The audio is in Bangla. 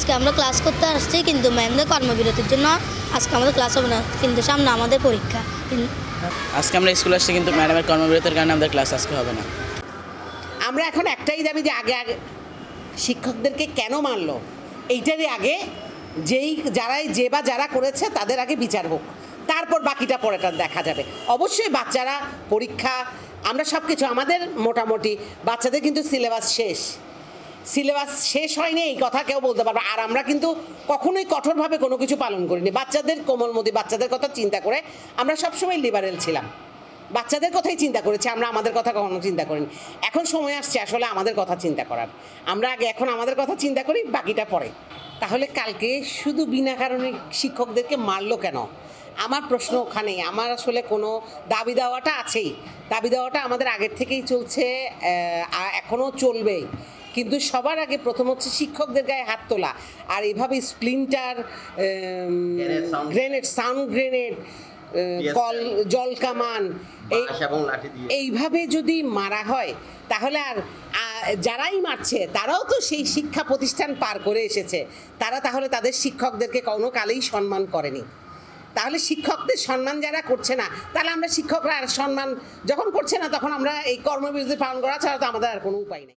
আজকে আমরা ক্লাস করতে আসছি, কিন্তু ম্যামদের কর্মবিরতির জন্য আজকে আমাদের ক্লাস হবে না, কিন্তু সামনে আমাদের পরীক্ষা। আজকে আমরা স্কুলে আসছি, কিন্তু ম্যাডামের কর্মবিরতির কারণে আমাদের ক্লাস আজকে হবে না। আমরা এখন একটাই দাবি যে আগে আগে শিক্ষকদেরকে কেন মারলো এইটারই আগে যারা করেছে তাদের আগে বিচার হোক, তারপর বাকিটা পরেটা দেখা যাবে। অবশ্যই বাচ্চারা পরীক্ষা, আমরা সব কিছু আমাদের মোটামুটি বাচ্চাদের কিন্তু সিলেবাস শেষ হয়নি এই কথা কেউ বলতে পারবে। আর আমরা কিন্তু কখনোই কঠোরভাবে কোনো কিছু পালন করিনি। বাচ্চাদের কোমলমতি বাচ্চাদের কথা চিন্তা করে আমরা সবসময় লিবারেল ছিলাম, বাচ্চাদের কথাই চিন্তা করেছি, আমরা আমাদের কথা কখনো চিন্তা করিনি। এখন সময় আসছে আসলে আমাদের কথা চিন্তা করার। আমরা আগে এখন আমাদের কথা চিন্তা করি, বাকিটা পরে। তাহলে কালকে শুধু বিনা কারণে শিক্ষকদেরকে মারলো কেন? আমার প্রশ্ন ওখানেই। আমার আসলে কোনো দাবি দেওয়াটা আছেই, দাবি দেওয়াটা আমাদের আগের থেকেই চলছে, এখনও চলবেই। কিন্তু সবার আগে প্রথম হচ্ছে শিক্ষকদের গায়ে হাত তোলা, আর এইভাবে স্প্লিন্টার, গ্রেনেড, সাউন্ড গ্রেনেড, জল কামান, এইভাবে যদি মারা হয় তাহলে আর যারাই মারছে তারাও তো সেই শিক্ষা প্রতিষ্ঠান পার করে এসেছে, তারা তাহলে তাদের শিক্ষকদেরকে কোনো কালেই সম্মান করেনি। তাহলে শিক্ষকদের সম্মান যারা করছে না, তাহলে আমরা শিক্ষকরা সম্মান যখন করছে না, তখন আমরা এই কর্মবিরতি পালন করা ছাড়া তো আমাদের আর কোনো উপায় নেই।